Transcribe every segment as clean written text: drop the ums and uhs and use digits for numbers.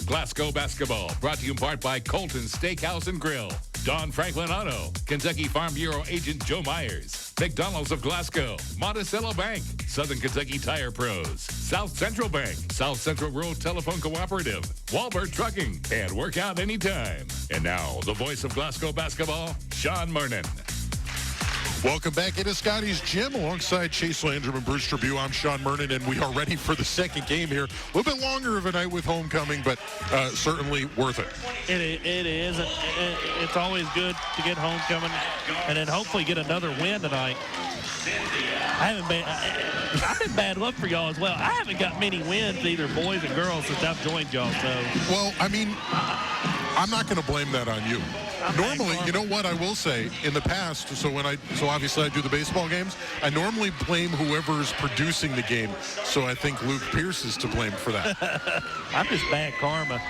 Glasgow Basketball, brought to you in part by Colton Steakhouse and Grill, Don Franklin Auto, Kentucky Farm Bureau Agent Joe Myers, McDonald's of Glasgow, Monticello Bank, Southern Kentucky Tire Pros, South Central Bank, South Central Rural Telephone Cooperative, Walbert Trucking, and Work Out Anytime. And now, the voice of Glasgow Basketball, Sean Mernon. Welcome back into Scottie's Gym alongside Chase Landrum and Bruce Tribune. I'm Sean Mernon, and we are ready for the second game here. A little bit longer of a night with homecoming, but certainly worth it. It is. It's always good to get homecoming and then hopefully get another win tonight. I've been bad luck for y'all as well. I haven't got many wins, either boys and girls, since I've joined y'all. So, well, I mean, I'm not going to blame that on you. Normally, you know what I will say, in the past, so obviously I do the baseball games, I normally blame whoever's producing the game. So I think Luke Pierce is to blame for that. I'm just bad karma.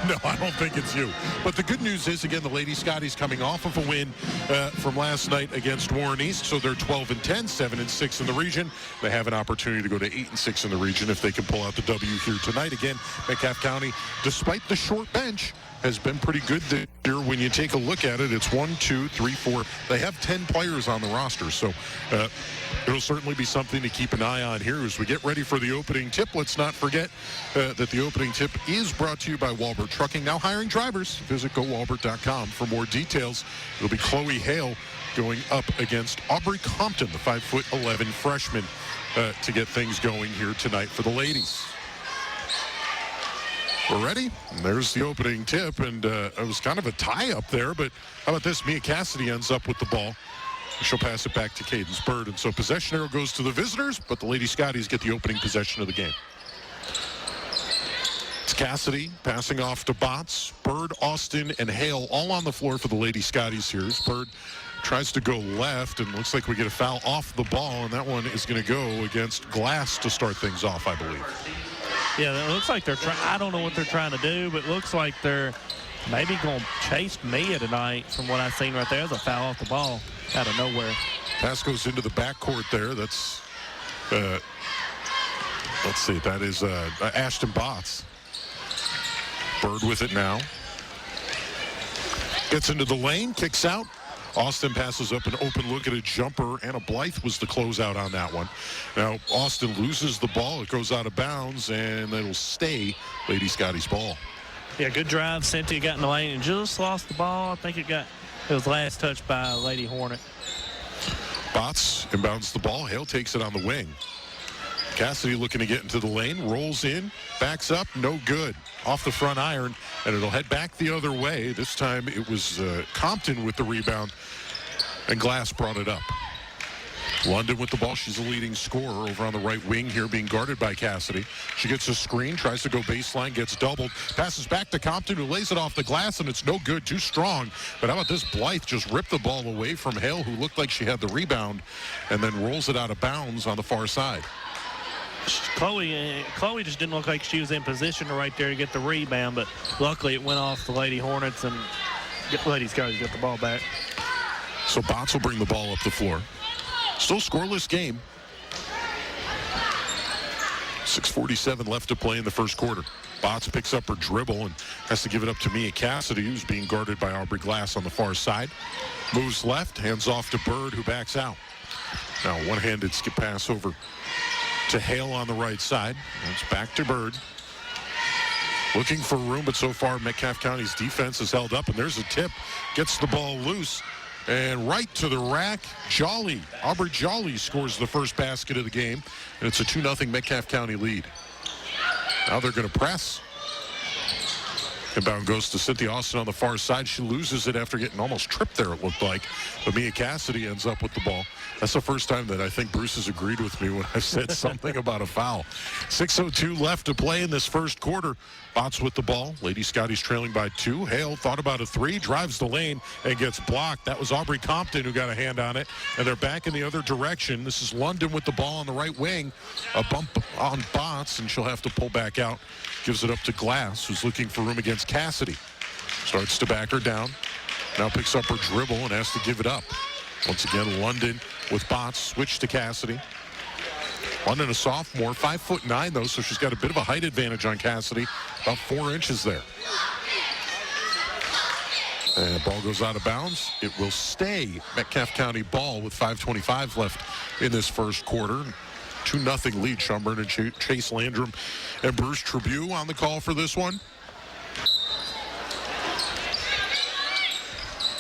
No, I don't think it's you. But the good news is, again, the Lady Scotties coming off of a win from last night against Warren East. So they're 12-10, 7-6 in the region. They have an opportunity to go to 8-6 in the region if they can pull out the W here tonight. Again, Metcalfe County, despite the short bench, has been pretty good this year. When you take a look at it, it's 1, 2, 3, 4. They have 10 players on the roster, so it'll certainly be something to keep an eye on here as we get ready for the opening tip. Let's not forget that the opening tip is brought to you by Walbert Trucking, now hiring drivers. Visit GoWalbert.com for more details. It'll be Chloe Hale going up against Aubrey Compton, the 5'11" freshman, to get things going here tonight for the ladies. We're ready. And there's the opening tip, and it was kind of a tie up there, but how about this? Mia Cassidy ends up with the ball. She'll pass it back to Cadence Bird, and so possession arrow goes to the visitors, but the Lady Scotties get the opening possession of the game. It's Cassidy passing off to Botts, Bird, Austin, and Hale all on the floor for the Lady Scotties here. Bird tries to go left, and looks like we get a foul off the ball, and that one is going to go against Glass to start things off, I believe. Yeah, it looks like they're trying. I don't know what they're trying to do, but it looks like they're maybe going to chase Mia tonight from what I've seen right there. There's a foul off the ball out of nowhere. Pass goes into the backcourt there. That's, let's see, that is Ashton Botts. Bird with it now. Gets into the lane, kicks out. Austin passes up an open look at a jumper. Anna Blythe was the closeout on that one. Now, Austin loses the ball. It goes out of bounds, and it'll stay Lady Scotty's ball. Yeah, good drive. Cynthia got in the lane and just lost the ball. I think it was last touched by Lady Hornet. Botts inbounds the ball. Hale takes it on the wing. Cassidy looking to get into the lane, rolls in, backs up, no good. Off the front iron, and it'll head back the other way. This time it was Compton with the rebound, and Glass brought it up. London with the ball. She's the leading scorer over on the right wing here, being guarded by Cassidy. She gets a screen, tries to go baseline, gets doubled, passes back to Compton, who lays it off the glass, and it's no good, too strong. But how about this? Blythe just ripped the ball away from Hale, who looked like she had the rebound, and then rolls it out of bounds on the far side. Chloe just didn't look like she was in position right there to get the rebound, but luckily it went off the Lady Hornets, and Lady Scotties got the ball back. So Botts will bring the ball up the floor. Still scoreless game. 6:47 left to play in the first quarter. Botts picks up her dribble and has to give it up to Mia Cassidy, who's being guarded by Aubrey Glass on the far side. Moves left, hands off to Bird, who backs out. Now one-handed skip pass over to Hale on the right side. It's back to Bird. Looking for room, but so far Metcalfe County's defense has held up, and there's a tip. Gets the ball loose, and right to the rack. Jolly, Aubrey Jolly scores the first basket of the game, and it's a 2-0 Metcalfe County lead. Now they're going to press. Inbound goes to Cynthia Austin on the far side. She loses it after getting almost tripped there, it looked like. But Mia Cassidy ends up with the ball. That's the first time that I think Bruce has agreed with me when I said something about a foul. 6:02 left to play in this first quarter. Botts with the ball. Lady Scotty's trailing by 2. Hale thought about a 3, drives the lane, and gets blocked. That was Aubrey Compton who got a hand on it, and they're back in the other direction. This is London with the ball on the right wing. A bump on Botts, and she'll have to pull back out. Gives it up to Glass, who's looking for room against Cassidy. Starts to back her down. Now picks up her dribble and has to give it up. Once again, London with Botts. Switch to Cassidy. London, a sophomore, 5'9", though, so she's got a bit of a height advantage on Cassidy, about 4 inches there. And the ball goes out of bounds. It will stay Metcalfe County ball with 5:25 left in this first quarter. 2-0 lead. Schomburg and Chase Landrum and Bruce Tribune on the call for this one.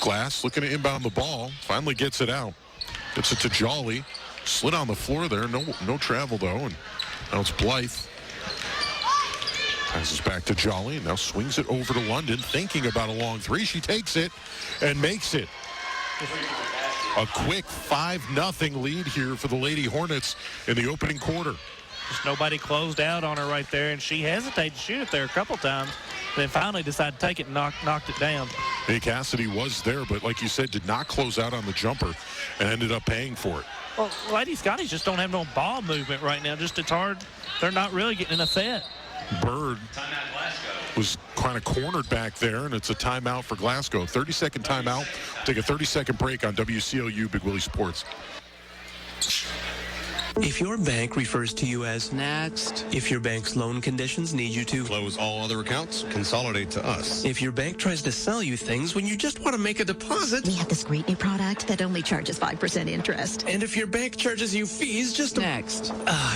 Glass looking to inbound the ball. Finally gets it out. Gets it to Jolly. Slid on the floor there. No travel, though. And now it's Blythe. Passes back to Jolly. And now swings it over to London. Thinking about a long three. She takes it and makes it. A quick 5-0 lead here for the Lady Hornets in the opening quarter. Just nobody closed out on her right there, and she hesitated to shoot it there a couple times, then finally decided to take it and knocked it down. Hey, Cassidy was there, but like you said, did not close out on the jumper and ended up paying for it. Well, Lady Scotties just don't have no ball movement right now. Just it's hard. They're not really getting in a set. Bird was kind of cornered back there, and it's a timeout for Glasgow. 30-second timeout. Take a 30-second break on WCLU Big Willie Sports. If your bank refers to you as next, if your bank's loan conditions need you to close all other accounts, consolidate to us. If your bank tries to sell you things when you just want to make a deposit. We have this great new product that only charges 5% interest. And if your bank charges you fees just next.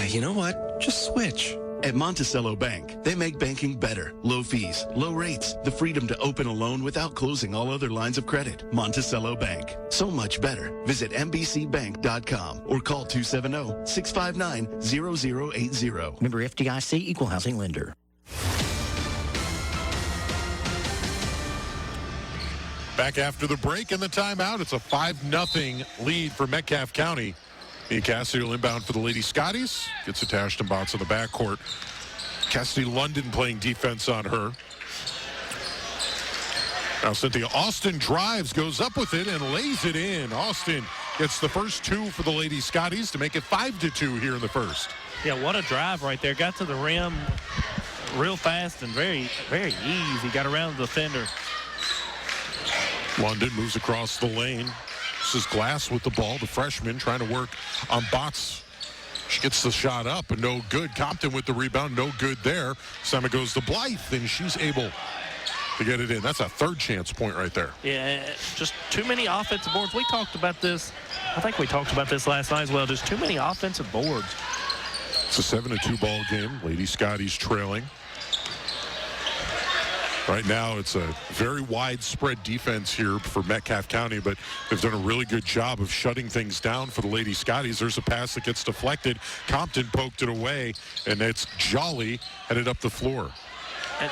You know what? Just switch. At Monticello Bank, they make banking better. Low fees, low rates, the freedom to open a loan without closing all other lines of credit. Monticello Bank. So much better. Visit mbcbank.com or call 270-659-0080. Member FDIC, Equal Housing Lender. Back after the break and the timeout. It's a 5-0 lead for Metcalfe County. Cassidy will inbound for the Lady Scotties. Gets attached and bounce on the backcourt. Cassidy London playing defense on her. Now Cynthia Austin drives, goes up with it, and lays it in. Austin gets the first two for the Lady Scotties to make it 5-2 here in the first. Yeah, what a drive right there. Got to the rim real fast and very, very easy. Got around the defender. London moves across the lane. This is Glass with the ball, the freshman trying to work on Botts. She gets the shot up, but no good. Compton with the rebound, no good there. Sama goes to Blythe, and she's able to get it in. That's a third chance point right there. Yeah, just too many offensive boards. We talked about this. I think we talked about this last night as well. Just too many offensive boards. It's a 7-2 ball game. Lady Scotties trailing. Right now, it's a very widespread defense here for Metcalfe County, but they've done a really good job of shutting things down for the Lady Scotties. There's a pass that gets deflected. Compton poked it away, and it's Jolly headed up the floor. And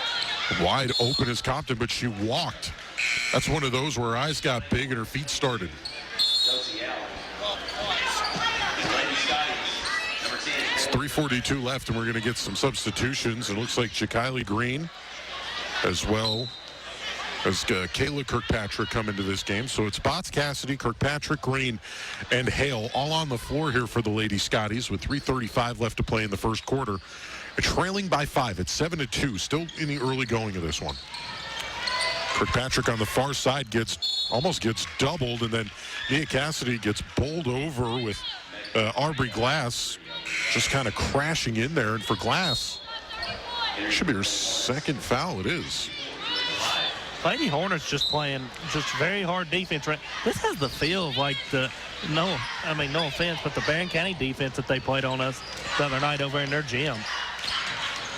wide open is Compton, but she walked. That's one of those where her eyes got big and her feet started. It's 3:42 left, and we're going to get some substitutions. It looks like Jakiley Green, as well as Kayla Kirkpatrick come into this game. So it's Botts, Cassidy, Kirkpatrick, Green, and Hale all on the floor here for the Lady Scotties with 3:35 left to play in the first quarter. Trailing by 5. It's 7-2, still in the early going of this one. Kirkpatrick on the far side almost gets doubled, and then Nia Cassidy gets bowled over with Aubrey Glass just kind of crashing in there. And for Glass, should be her second foul. It is. Lady Hornets just playing just very hard defense. This has the feel of like no offense, but the Barron County defense that they played on us the other night over in their gym.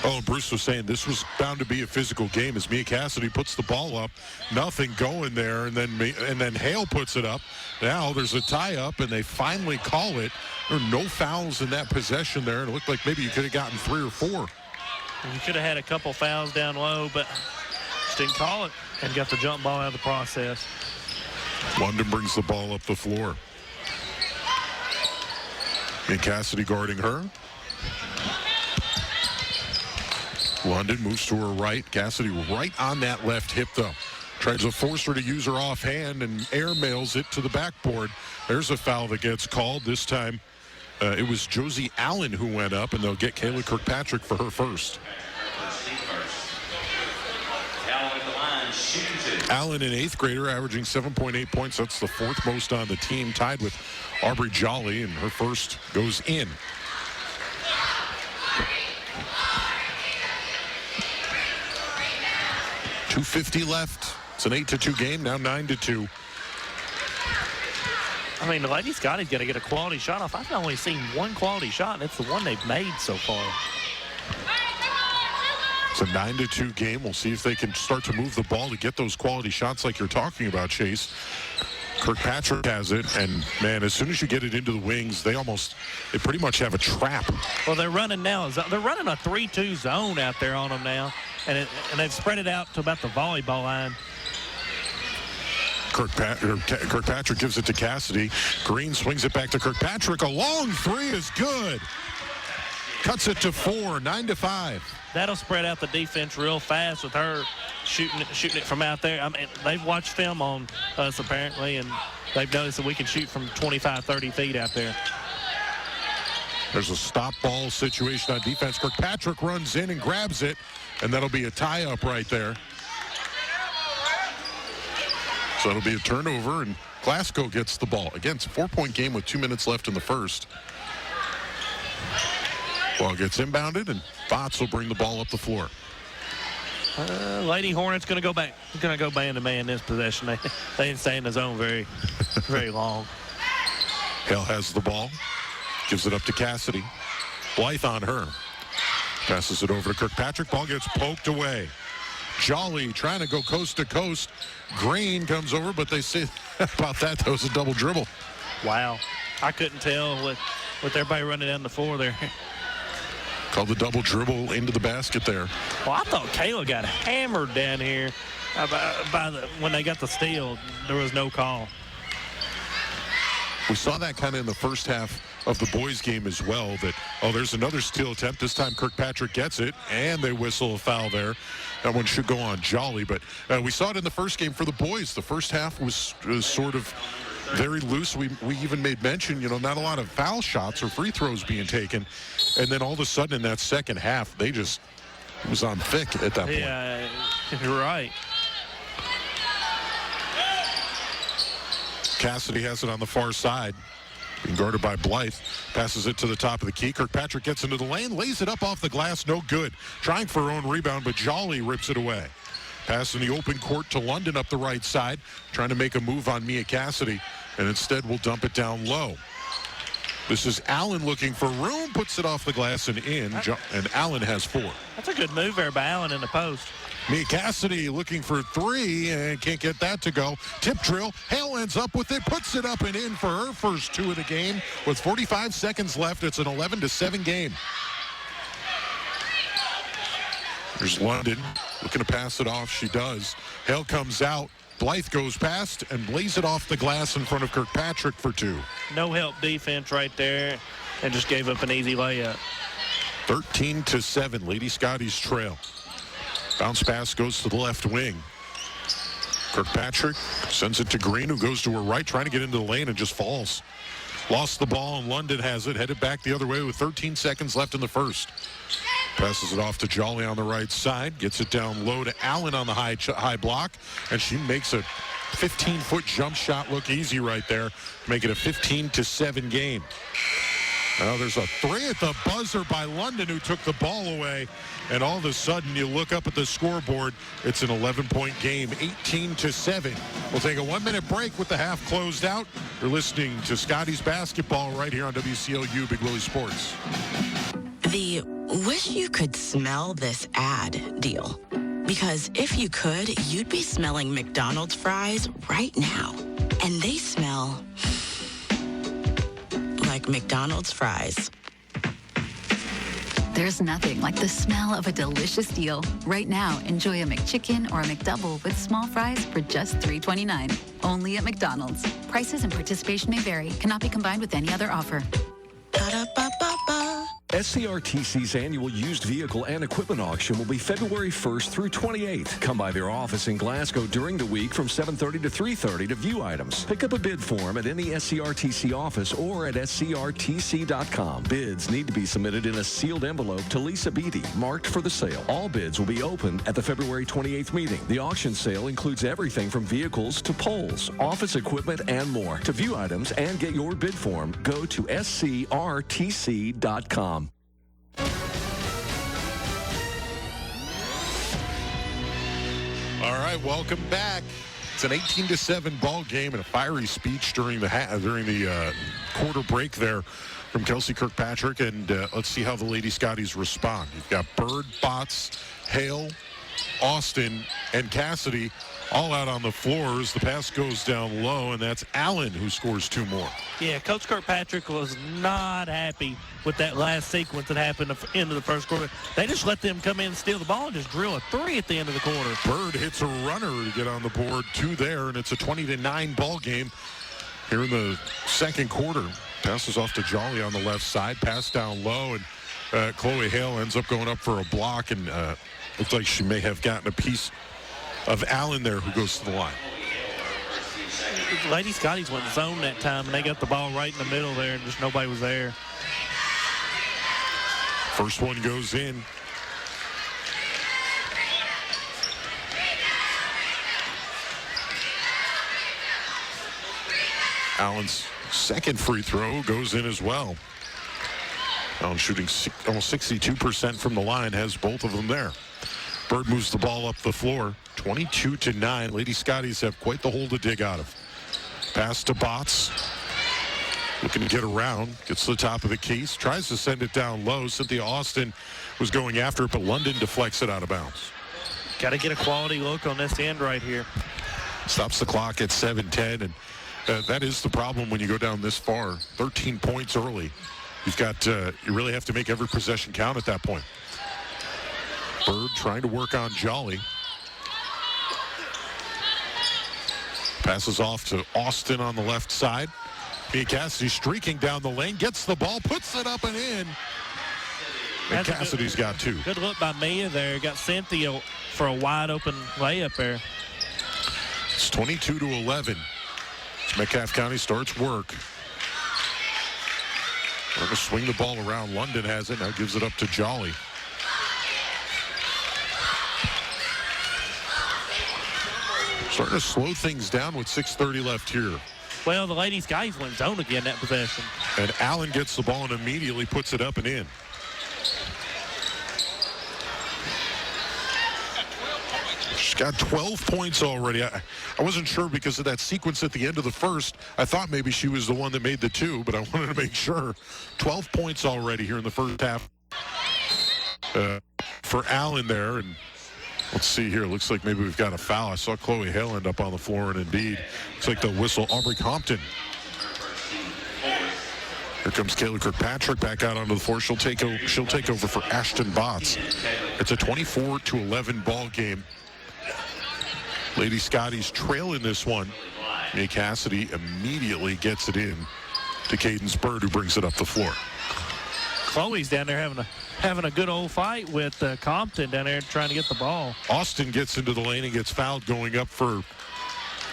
Oh, Bruce was saying this was bound to be a physical game as Mia Cassidy puts the ball up. Nothing going there, and then Hale puts it up. Now there's a tie-up, and they finally call it. There are no fouls in that possession there, and it looked like maybe you could have gotten 3 or 4. You could have had a couple fouls down low, but just didn't call it and got the jump ball out of the process. London brings the ball up the floor. And Cassidy guarding her. London moves to her right. Cassidy right on that left hip, though. Tries to force her to use her offhand and airmails it to the backboard. There's a foul that gets called. This time it was Josie Allen who went up, and they'll get Kayla Kirkpatrick for her first. Allen, an 8th grader, averaging 7.8 points. That's the 4th most on the team, tied with Aubrey Jolly, and her first goes in. .250 left. It's an 8-2 game, now 9-2. I mean, the Lady Scottie's got to get a quality shot off. I've only seen one quality shot, and it's the one they've made so far. It's a 9-2 game. We'll see if they can start to move the ball to get those quality shots like you're talking about, Chase. Kirkpatrick has it, and, man, as soon as you get it into the wings, they pretty much have a trap. Well, they're running now. They're running a 3-2 zone out there on them now, and they've spread it out to about the volleyball line. Kirkpatrick gives it to Cassidy. Green swings it back to Kirkpatrick. A long three is good. Cuts it to 4, 9-5. That'll spread out the defense real fast with her shooting it from out there. I mean, they've watched film on us apparently, and they've noticed that we can shoot from 25, 30 feet out there. There's a stop ball situation on defense. Kirkpatrick runs in and grabs it, and that'll be a tie-up right there. So it'll be a turnover, and Glasgow gets the ball. Again, it's a 4-point game with 2 minutes left in the first. Ball gets inbounded, and Botts will bring the ball up the floor. Lady Hornets going to go back. Going to go man-to-man this possession. They didn't stay in the zone very, very long. Hale has the ball. Gives it up to Cassidy. Blythe on her. Passes it over to Kirkpatrick. Ball gets poked away. Jolly trying to go coast to coast. Green comes over, but they say about that was a double dribble. Wow. I couldn't tell with everybody running down the floor there. Called the double dribble into the basket there. Well, I thought Kayla got hammered down here when they got the steal. There was no call. We saw that kind of in the first half of the boys' game as well, that, there's another steal attempt. This time Kirkpatrick gets it, and they whistle a foul there. That one should go on Jolly, but we saw it in the first game for the boys. The first half was sort of very loose. We even made mention, not a lot of foul shots or free throws being taken. And then all of a sudden in that second half, it was on thick at that point. Yeah, you're right. Cassidy has it on the far side. Being guarded by Blythe. Passes it to the top of the key. Kirkpatrick gets into the lane, lays it up off the glass, no good. Trying for her own rebound, but Jolly rips it away. Pass in the open court to London up the right side. Trying to make a move on Mia Cassidy, and instead will dump it down low. This is Allen looking for room, puts it off the glass and in, and Allen has 4. That's a good move there by Allen in the post. Mia Cassidy looking for 3 and can't get that to go. Tip drill. Hale ends up with it, puts it up and in for her first 2 of the game. With 45 seconds left, it's an 11-7 game. There's London looking to pass it off. She does. Hale comes out. Blythe goes past and lays it off the glass in front of Kirkpatrick for 2. No help defense right there, and just gave up an easy layup. 13-7, Lady Scotty's trail. Bounce pass goes to the left wing. Kirkpatrick sends it to Green, who goes to her right, trying to get into the lane and just falls. Lost the ball, and London has it, headed back the other way with 13 seconds left in the first. Passes it off to Jolly on the right side, gets it down low to Allen on the high block, and she makes a 15-foot jump shot look easy right there, make it a 15-7 game. Now there's a 3 at the buzzer by London, who took the ball away, and all of a sudden you look up at the scoreboard, it's an 11-point game, 18-7. We'll take a 1-minute break with the half closed out. You're listening to Scotty's Basketball right here on WCLU Big Willie Sports. The wish you could smell this ad deal. Because if you could, you'd be smelling McDonald's fries right now. And they smell like McDonald's fries. There's nothing like the smell of a delicious deal. Right now, enjoy a McChicken or a McDouble with small fries for just $3.29. Only at McDonald's. Prices and participation may vary. Cannot be combined with any other offer. Ba-da-ba-ba-ba. SCRTC's annual used vehicle and equipment auction will be February 1st through 28th. Come by their office in Glasgow during the week from 7:30 to 3:30 to view items. Pick up a bid form at any SCRTC office or at scrtc.com. Bids need to be submitted in a sealed envelope to Lisa Beatty, marked for the sale. All bids will be opened at the February 28th meeting. The auction sale includes everything from vehicles to poles, office equipment, and more. To view items and get your bid form, go to scrtc.com. right, welcome back. It's an 18-7 ball game and a fiery speech during the quarter break there from Kelsey Kirkpatrick. And let's see how the Lady Scotties respond. You've got Bird, Botts, Hale, Austin, and Cassidy all out on the floors. The pass goes down low, and that's Allen who scores 2 more. Yeah, Coach Kirkpatrick was not happy with that last sequence that happened at the end of the first quarter. They just let them come in and steal the ball and just drill a 3 at the end of the quarter. Bird hits a runner to get on the board, 2 there, and it's a 20-9 ball game here in the second quarter. Passes off to Jolly on the left side, pass down low, and Chloe Hale ends up going up for a block, and looks like she may have gotten a piece of Allen there, who goes to the line. Lady Scotties went zone that time, and they got the ball right in the middle there, and just nobody was there. First one goes in. Allen's second free throw goes in as well. Allen shooting almost 62% from the line, has both of them there. Bird moves the ball up the floor, 22-9. Lady Scotties have quite the hole to dig out of. Pass to Botts. Looking to get around. Gets to the top of the case. Tries to send it down low. Cynthia Austin was going after it, but London deflects it out of bounds. Got to get a quality look on this end right here. Stops the clock at 7:10, and that is the problem when you go down this far. 13 points early. You've got you really have to make every possession count at that point. Bird trying to work on Jolly. Passes off to Austin on the left side. Mia Cassidy streaking down the lane, gets the ball, puts it up and in. And Cassidy's got 2. Good look by Mia there. Got Cynthia for a wide open layup there. It's 22-11. Metcalfe County starts work. They're going to swing the ball around. London has it. Now gives it up to Jolly. Starting to slow things down with 6:30 left here. Well, the Lady Scotties went zone again that possession. And Allen gets the ball and immediately puts it up and in. She's got 12 points already. I wasn't sure because of that sequence at the end of the first. I thought maybe she was the one that made the 2, but I wanted to make sure. 12 points already here in the first half for Allen there. And let's see here. Looks like maybe we've got a foul. I saw Chloe Hale end up on the floor, and indeed, looks like they'll whistle Aubrey Compton. Here comes Kayla Kirkpatrick back out onto the floor. She'll take over for Ashton Botts. It's a 24-11 ball game. Lady Scotties trail in this one. Mia Cassidy immediately gets it in to Cadence Bird, who brings it up the floor. Chloe's down there having a good old fight with Compton down there trying to get the ball. Austin gets into the lane and gets fouled going up for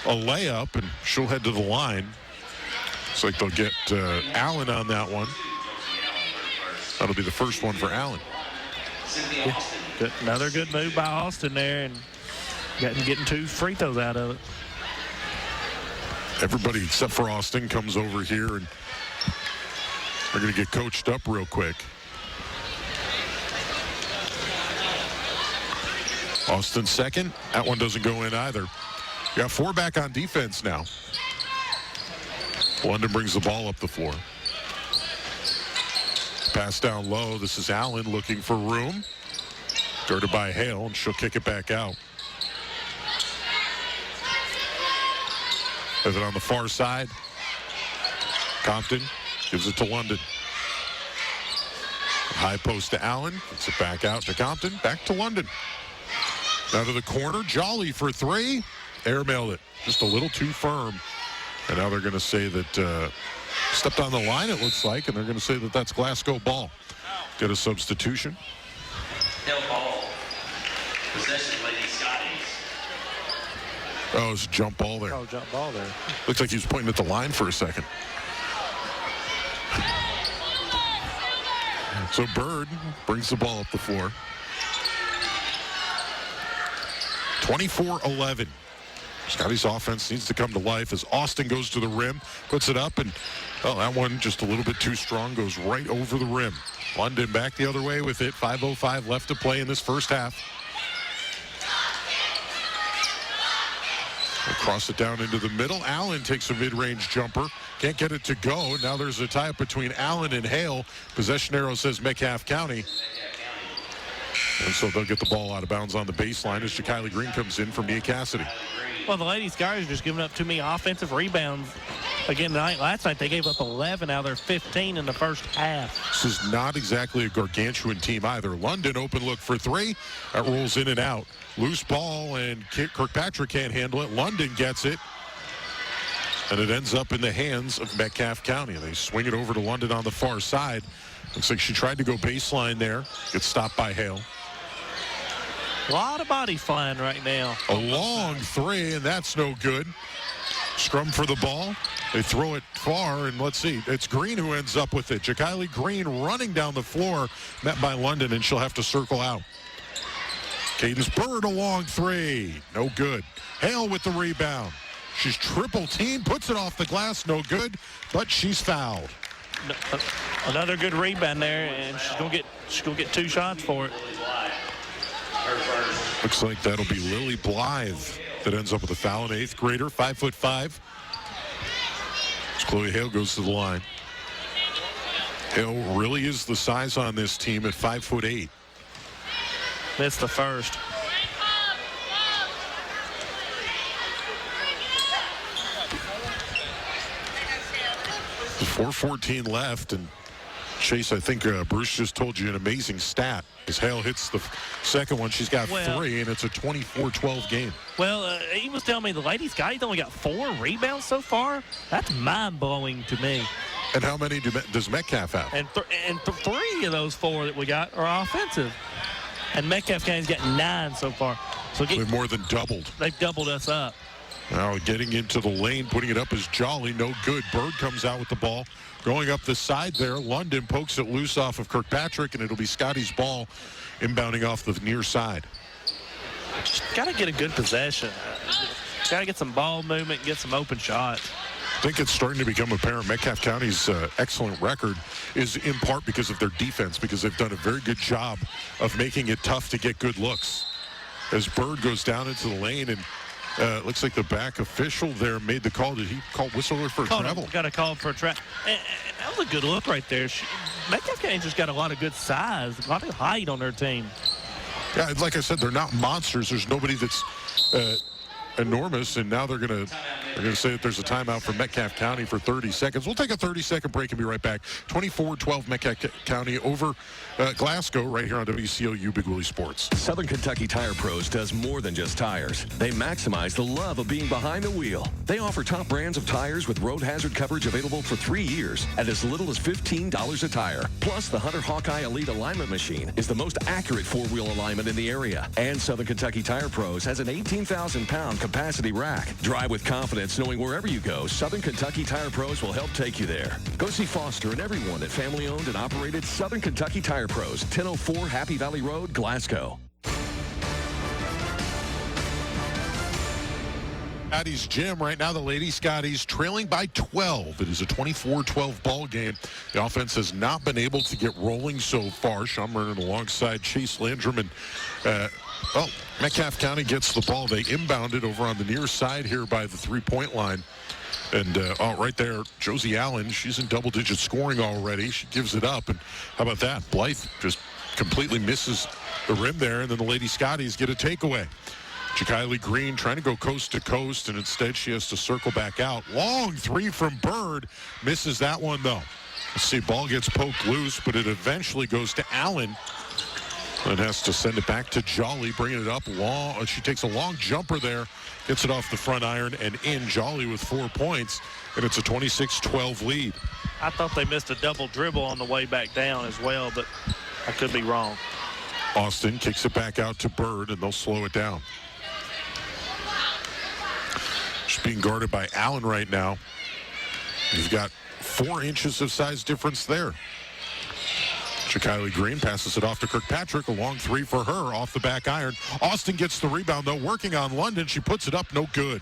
a layup, and she'll head to the line. Looks like they'll get Allen on that one. That'll be the first one for Allen. Yeah. Another good move by Austin there, and getting 2 free throws out of it. Everybody except for Austin comes over here, and they're going to get coached up real quick. Austin second. That one doesn't go in either. You got 4 back on defense now. London brings the ball up the floor. Pass down low. This is Allen looking for room. Guarded by Hale, and she'll kick it back out. Have it on the far side. Compton gives it to London. High post to Allen. Gets it back out to Compton. Back to London. Now to the corner. Jolly for 3. Airmailed it. Just a little too firm. And now they're going to say that stepped on the line, it looks like, and they're going to say that that's Glasgow ball. Get a substitution. Hill ball. Possession, Lady Scotties. Oh, it's a jump ball there. Oh, jump ball there. Looks like he was pointing at the line for a second. So Bird brings the ball up the floor. 24-11. Scotty's offense needs to come to life as Austin goes to the rim, puts it up, and that one just a little bit too strong, goes right over the rim. London back the other way with it. 5:05 left to play in this first half. Cross it down into the middle. Allen takes a mid-range jumper. Can't get it to go. Now there's a tie-up between Allen and Hale. Possession arrow says Metcalfe County. And so they'll get the ball out of bounds on the baseline as Ja'Kylie Green comes in for Mia Cassidy. Well, the Lady Scotties are just giving up too many offensive rebounds. Again, last night they gave up 11 out of their 15 in the first half. This is not exactly a gargantuan team either. London open look for three. That rolls in and out. Loose ball, and Kirkpatrick can't handle it. London gets it. And it ends up in the hands of Metcalfe County. They swing it over to London on the far side. Looks like she tried to go baseline there. Gets stopped by Hale. A lot of bodies flying right now. A long three, and that's no good. Scrum for the ball. They throw it far, and let's see. It's Green who ends up with it. Ja'Kylie Green running down the floor, met by London, and she'll have to circle out. Cadence Bird, a long three. No good. Hale with the rebound. She's triple teamed, puts it off the glass. No good, but she's fouled. Another good rebound there, and she's gonna get 2 shots for it. Looks like that'll be Lily Blythe that ends up with a foul, an 8th grader, 5'5". As Chloe Hale goes to the line. Hale really is the size on this team at 5'8". Missed the first. There's 4:14 left, and Chase, I think Bruce just told you an amazing stat. As Hale hits the second one, she's got 3, and it's a 24-12 game. Well, he was telling me the Lady Scotties only got 4 rebounds so far. That's mind-blowing to me. And how many does Metcalfe have? And 3 of those 4 that we got are offensive. And Metcalfe County's got 9 so far. So they've more than doubled. They've doubled us up. Now getting into the lane, putting it up is Jolly. No good. Bird comes out with the ball. Going up the side there, London pokes it loose off of Kirkpatrick, and it'll be Scottie's ball inbounding off the near side. Just got to get a good possession. Got to get some ball movement, get some open shots. I think it's starting to become apparent Metcalfe County's excellent record is in part because of their defense, because they've done a very good job of making it tough to get good looks. As Bird goes down into the lane, and looks like the back official there made the call. Did he call whistle for travel? Got a call for a travel. And that was a good look right there. Metcalfe County just got a lot of good size, a lot of height on their team. Yeah, like I said, they're not monsters. There's nobody that's enormous, and now they're gonna say that there's a timeout for Metcalfe County for 30 seconds. We'll take a 30-second break and be right back. 24-12 Metcalfe County over Glasgow right here on WCLU Big Willie Sports. Southern Kentucky Tire Pros does more than just tires. They maximize the love of being behind the wheel. They offer top brands of tires with road hazard coverage available for 3 years at as little as $15 a tire. Plus, the Hunter Hawkeye Elite Alignment Machine is the most accurate 4-wheel alignment in the area. And Southern Kentucky Tire Pros has an 18,000-pound capacity rack. Drive with confidence knowing wherever you go, Southern Kentucky Tire Pros will help take you there. Go see Foster and everyone at family-owned and operated Southern Kentucky Tire Pros, 1004 Happy Valley Road, Glasgow. Scotty's Gym right now. The Lady Scotties trailing by 12. It is a 24-12 ball game. The offense has not been able to get rolling so far. Sean Mernon alongside Chase Landrum, and Metcalfe County gets the ball. They inbound it over on the near side here by the 3-point line. And right there, Josie Allen, she's in double-digit scoring already. She gives it up. And how about that? Blythe just completely misses the rim there, and then the Lady Scotties get a takeaway. Ja'Kylie Green trying to go coast to coast, and instead she has to circle back out. Long 3 from Bird. Misses that one, though. Let's see, ball gets poked loose, but it eventually goes to Allen. And has to send it back to Jolly, bringing it up long. She takes a long jumper there, gets it off the front iron and in. Jolly with 4 points, and it's a 26-12 lead. I thought they missed a double dribble on the way back down as well, but I could be wrong. Austin kicks it back out to Bird, and they'll slow it down. She's being guarded by Allen right now. He's got 4 inches of size difference there. Ja'Kylie Green passes it off to Kirkpatrick. A long 3 for her off the back iron. Austin gets the rebound, though, working on London. She puts it up, no good.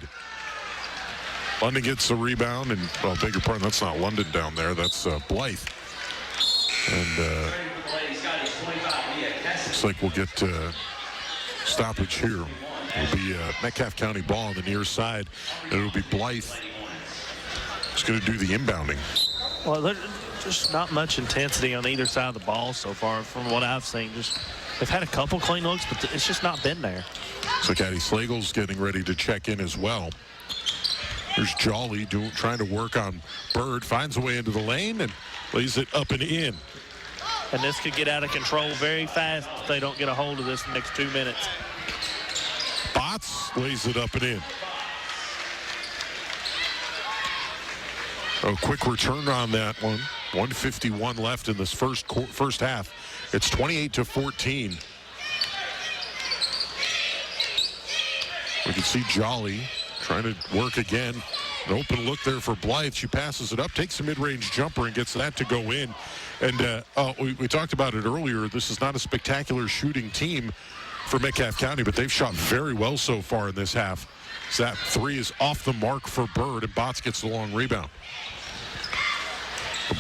London gets the rebound, and, well, beg your pardon, that's not London down there. That's Blythe. And looks like we'll get stoppage here. It'll be Metcalfe County ball on the near side, and it'll be Blythe who's going to do the inbounding. Well, there's just not much intensity on either side of the ball so far from what I've seen. They've had a couple clean looks, but it's just not been there. So Caddy Slagle's getting ready to check in as well. There's Jolly trying to work on Bird, finds a way into the lane and lays it up and in. And this could get out of control very fast if they don't get a hold of this in the next 2 minutes. Botts lays it up and in. A quick return on that one. 1:51 left in this first half. It's 28-14. We can see Jolly trying to work again. An open look there for Blythe. She passes it up, takes a mid-range jumper, and gets that to go in. And we talked about it earlier. This is not a spectacular shooting team for Metcalfe County, but they've shot very well so far in this half. So that three is off the mark for Bird, and Botts gets the long rebound.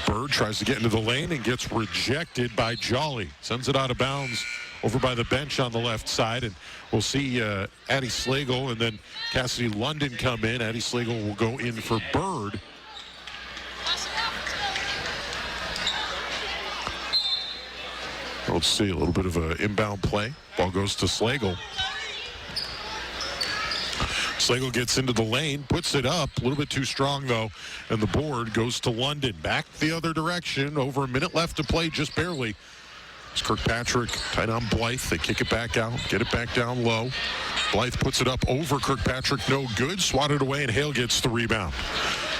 Bird tries to get into the lane and gets rejected by Jolly. Sends it out of bounds over by the bench on the left side, and we'll see Addie Slagle and then Cassidy London come in. Addie Slagle will go in for Bird. Let's see, a little bit of an inbound play. Ball goes to Slagle. Slagle gets into the lane, puts it up, a little bit too strong though, and the board goes to London. Back the other direction, over a minute left to play, just barely. It's Kirkpatrick tight on Blythe. They kick it back out, get it back down low. Blythe puts it up over Kirkpatrick, no good, swatted away, and Hale gets the rebound.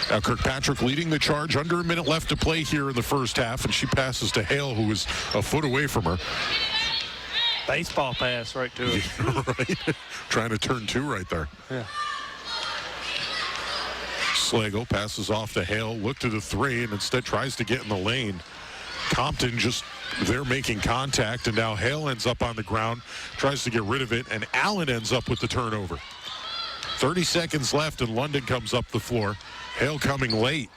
Now Kirkpatrick leading the charge, under a minute left to play here in the first half, and she passes to Hale, who is a foot away from her. Baseball pass right to it. Right. Trying to turn two right there. Yeah. Slagle passes off to Hale, look to the three, and instead tries to get in the lane. Compton just there making contact, and now Hale ends up on the ground, tries to get rid of it, and Allen ends up with the turnover. 30 seconds left, and London comes up the floor. Hale coming late.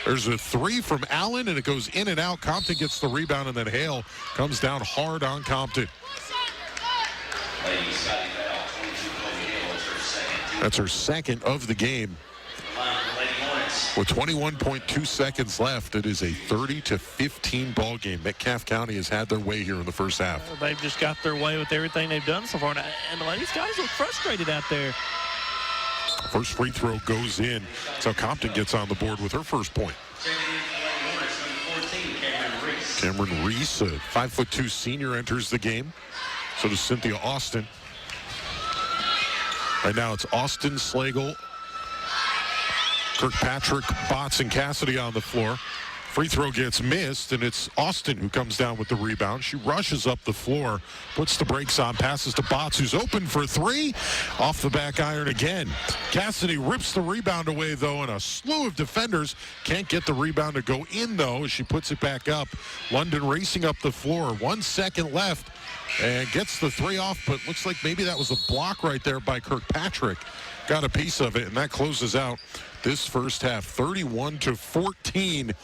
There's a three from Allen, and it goes in and out. Compton gets the rebound, and then Hale comes down hard on Compton. That's her second of the game. With 21.2 seconds left, it is a 30-15 ball game. Metcalfe County has had their way here in the first half. They've just got their way with everything they've done so far, and the ladies guys look frustrated out there. First free throw goes in. So Compton gets on the board with her first point. Cameron Reese, a 5'2" senior, enters the game. So does Cynthia Austin. Right now it's Austin, Slagle, Kirkpatrick, Botts, and Cassidy on the floor. Free throw gets missed, and it's Austin who comes down with the rebound. She rushes up the floor, puts the brakes on, passes to Botts, who's open for three. Off the back iron again. Cassidy rips the rebound away, though, and a slew of defenders can't get the rebound to go in, though, as she puts it back up. London racing up the floor. 1 second left, and gets the three off, but looks like maybe that was a block right there by Kirkpatrick. Got a piece of it, and that closes out this first half, 31-14.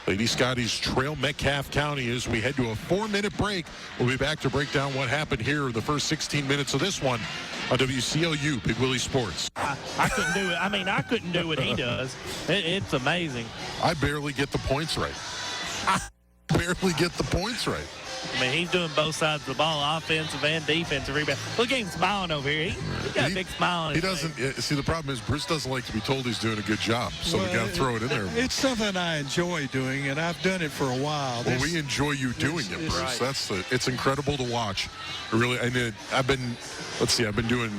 Lady Scotties trail Metcalfe County as we head to a 4-minute break. We'll be back to break down what happened here in the first 16 minutes of this one on WCLU Big Willie Sports. I couldn't do it. I mean, I couldn't do what he does. It's amazing. I barely get the points right. I barely get the points right. I mean, he's doing both sides of the ball, offensive and defensive rebound. Look at him smiling over here. He got a big smile on his face. Doesn't see, the problem is Bruce doesn't like to be told he's doing a good job, so we got to throw it in there. It's something I enjoy doing, and I've done it for a while. Well, we enjoy you doing it, Bruce. Right. It's incredible to watch. Really, I've been doing.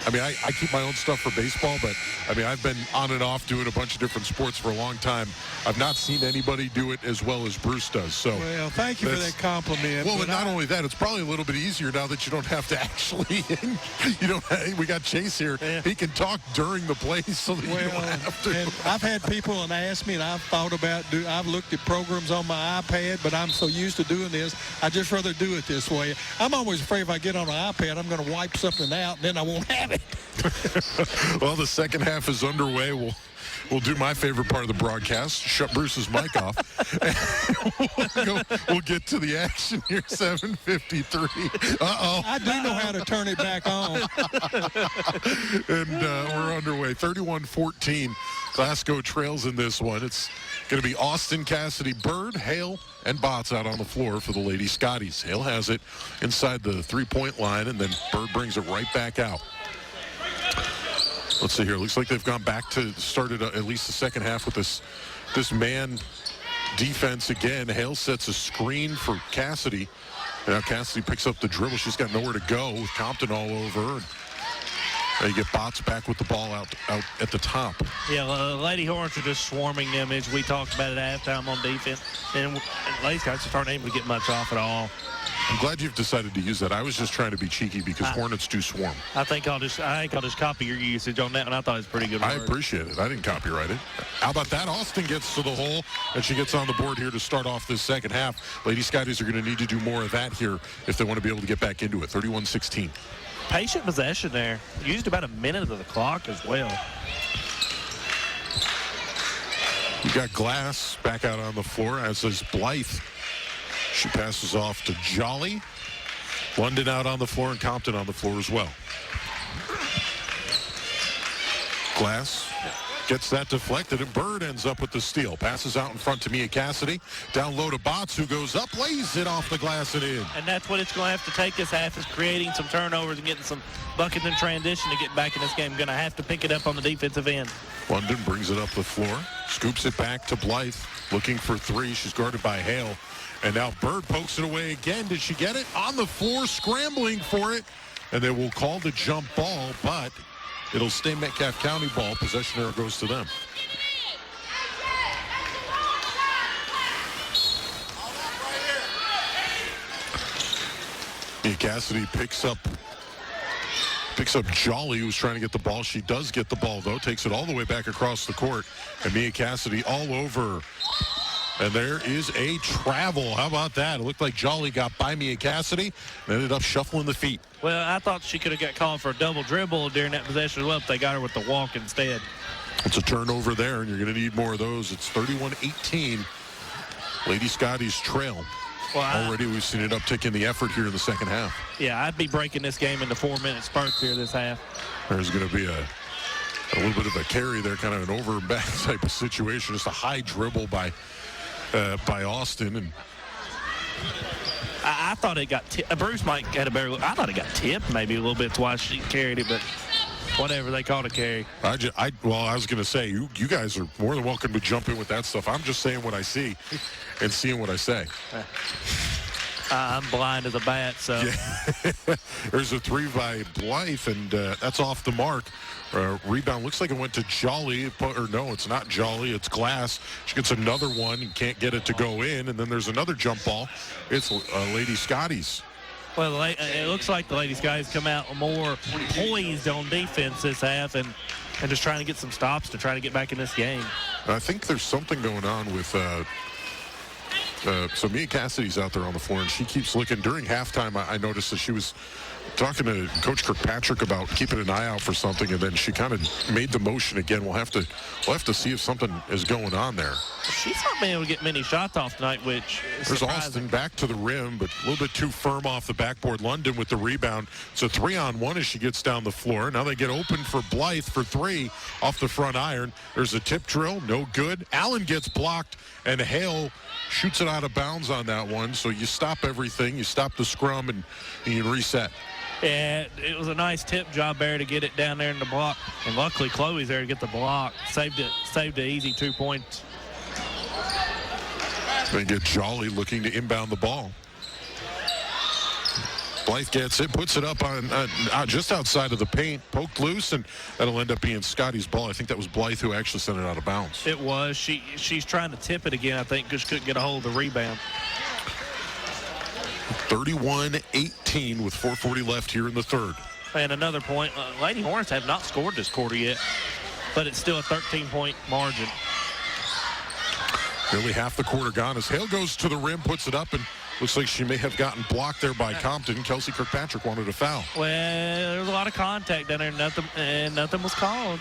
I mean, I keep my own stuff for baseball, but I mean, I've been on and off doing a bunch of different sports for a long time. I've not seen anybody do it as well as Bruce does. So, well, thank you for that compliment. Well, but not only that, it's probably a little bit easier now that you don't have to actually. We got Chase here. Yeah. He can talk during the play, so that you don't have to. And I've had people ask me, and I've thought about I've looked at programs on my iPad, but I'm so used to doing this, I just rather do it this way. I'm always afraid if I get on an iPad, I'm going to wipe something out, and then I won't have it. Well, the second half is underway. We'll do my favorite part of the broadcast, shut Bruce's mic off. We'll get to the action here, 7:53. Uh-oh. I do know how to turn it back on. And we're underway. 31-14. Glasgow trails in this one. It's going to be Austin, Cassidy, Bird, Hale, and Botts out on the floor for the Lady Scotties. Hale has it inside the three-point line, and then Bird brings it right back out. Let's see here. Looks like they've gone back to started at least the second half with this man defense again. Hale sets a screen for Cassidy. Now Cassidy picks up the dribble. She's got nowhere to go with Compton all over. And you get Botts back with the ball out at the top. Yeah, Lady Hornets are just swarming them, as we talked about at halftime on defense. And Lady Scotts just aren't able to get much off at all. I'm glad you've decided to use that. I was just trying to be cheeky because Hornets do swarm. I think I'll just copy your usage on that, and I thought it was pretty good. I appreciate it. I didn't copyright it. How about that? Austin gets to the hole, and she gets on the board here to start off this second half. Lady Scotties are going to need to do more of that here if they want to be able to get back into it. 31-16. Patient possession there. Used about a minute of the clock as well. You got Glass back out on the floor, as is Blythe. She passes off to Jolly. London out on the floor and Compton on the floor as well. Glass gets that deflected, and Bird ends up with the steal. Passes out in front to Mia Cassidy. Down low to Botts, who goes up, lays it off the glass and in. And that's what it's going to have to take this half, is creating some turnovers and getting some buckets in transition to get back in this game. Going to have to pick it up on the defensive end. London brings it up the floor, scoops it back to Blythe, looking for three. She's guarded by Hale. And now Bird pokes it away again. Did she get it? On the floor, scrambling for it. And they will call the jump ball, but it'll stay Metcalfe County ball. Possession error goes to them. Mia Cassidy picks up Jolly, who's trying to get the ball. She does get the ball, though. Takes it all the way back across the court. And Mia Cassidy all over. And there is a travel. How about that? It looked like Jolly got by Mia Cassidy and ended up shuffling the feet. Well, I thought she could have got called for a double dribble during that possession as well if they got her with the walk instead. It's a turnover there, and you're going to need more of those. It's 31-18. Lady Scotties trail. Well, already we've seen an uptick in the effort here in the second half. Yeah, I'd be breaking this game into 4-minute spurts here this half. There's going to be a little bit of a carry there, kind of an over and back type of situation. Just a high dribble by Austin, and I thought it got Bruce might had a better look. I thought it got tipped maybe a little bit. That's why she carried it, but whatever, they called a carry. I was going to say, you guys are more than welcome to jump in with that stuff. I'm just saying what I see and seeing what I say. I'm blind as a bat, so. Yeah. There's a three by Blythe, and that's off the mark. Rebound looks like it went to Jolly, or no, it's not Jolly, it's Glass. She gets another one and can't get it to go in, and then there's another jump ball. It's Lady Scotties. Well, it looks like the Lady Scotties come out more poised on defense this half and just trying to get some stops to try to get back in this game. I think there's something going on with so Mia Cassidy's out there on the floor, and she keeps looking. During halftime, I noticed that she was talking to Coach Kirkpatrick about keeping an eye out for something, and then she kind of made the motion again. We'll have to see if something is going on there. She's not been able to get many shots off tonight, which is There's surprising. Austin back to the rim, but a little bit too firm off the backboard. London with the rebound. It's a 3-on-1 as she gets down the floor. Now they get open for Blythe for three off the front iron. There's a tip drill, no good. Allen gets blocked, and Hale shoots it out of bounds on that one. So you stop everything. You stop the scrum, and you can reset. Yeah, it was a nice tip job there to get it down there in the block. And luckily, Chloe's there to get the block. Saved an easy 2 points. They get Jolly looking to inbound the ball. Blythe gets it, puts it up on just outside of the paint, poked loose, and that'll end up being Scottie's ball. I think that was Blythe who actually sent it out of bounds. It was. She's trying to tip it again, I think, because she couldn't get a hold of the rebound. 31-18 with 4:40 left here in the third. And another point, Lady Hornets have not scored this quarter yet, but it's still a 13-point margin. Nearly half the quarter gone as Hale goes to the rim, puts it up, and Looks like she may have gotten blocked there by Compton. Kelsey Kirkpatrick wanted a foul. Well, there was a lot of contact down there, and nothing was called.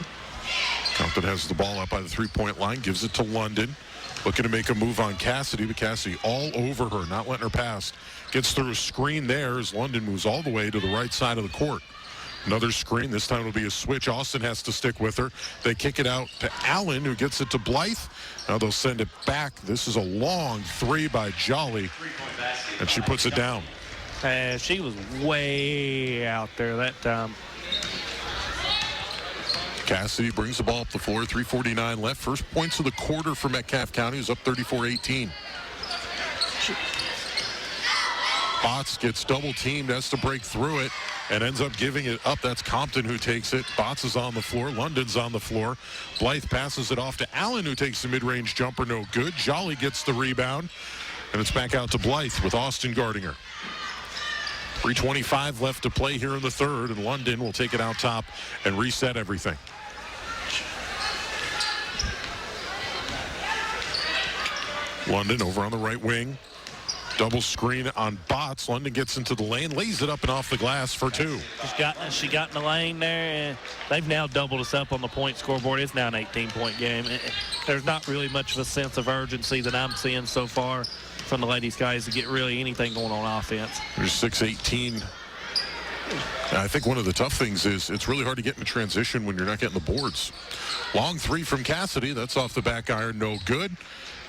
Compton has the ball up by the three-point line, gives it to London. Looking to make a move on Cassidy, but Cassidy all over her, not letting her pass. Gets through a screen there as London moves all the way to the right side of the court. Another screen. This time it'll be a switch. Austin has to stick with her. They kick it out to Allen, who gets it to Blythe. Now they'll send it back. This is a long three by Jolly, and she puts it down. She was way out there that time. Cassidy brings the ball up the floor. 3:49 left. First points of the quarter for Metcalfe County is up 34-18. Botts gets double teamed, has to break through it, and ends up giving it up. That's Compton who takes it. Botts is on the floor. London's on the floor. Blythe passes it off to Allen, who takes the mid-range jumper. No good. Jolly gets the rebound, and it's back out to Blythe with Austin guarding her. 3:25 left to play here in the third, and London will take it out top and reset everything. London over on the right wing. Double screen on Botts. London gets into the lane, lays it up and off the glass for two. She got in the lane there, and they've now doubled us up on the point scoreboard. It's now an 18-point game. There's not really much of a sense of urgency that I'm seeing so far from the Lady Skies to get really anything going on offense. There's 6:18. I think one of the tough things is it's really hard to get in transition when you're not getting the boards. Long three from Cassidy. That's off the back iron. No good.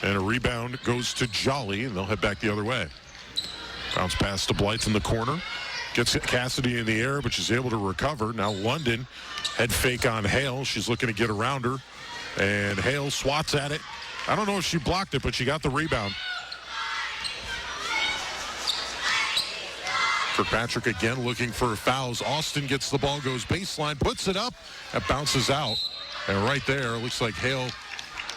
And a rebound goes to Jolly, and they'll head back the other way. Bounce pass to Blythe in the corner. Gets Cassidy in the air, but she's able to recover. Now London, head fake on Hale. She's looking to get around her. And Hale swats at it. I don't know if she blocked it, but she got the rebound. Kirkpatrick again looking for fouls. Austin gets the ball, goes baseline, puts it up. That bounces out. And right there, it looks like Hale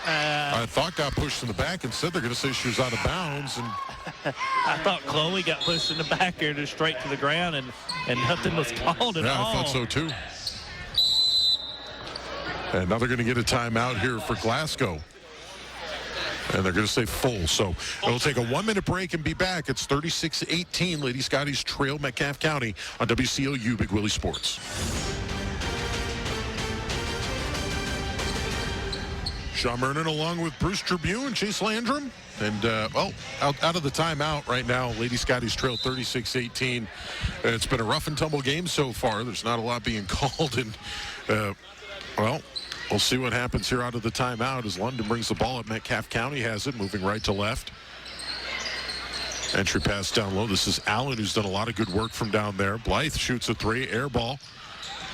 I thought got pushed in the back. Instead, they're going to say she was out of bounds. And I thought Chloe got pushed in the back here just straight to the ground, and nothing was called at all. Yeah, I thought so too. And now they're going to get a timeout here for Glasgow. And they're going to say full. So it'll take a 1-minute break and be back. It's 36-18. Lady Scotties trail Metcalfe County on WCLU Big Willie Sports. Sean Mernon along with Bruce Tribune and Chase Landrum. And, out of the timeout right now, Lady Scotties trail 36-18. It's been a rough and tumble game so far. There's not a lot being called. And, we'll see what happens here out of the timeout as London brings the ball up. Metcalfe County has it, moving right to left. Entry pass down low. This is Allen, who's done a lot of good work from down there. Blythe shoots a three, air ball.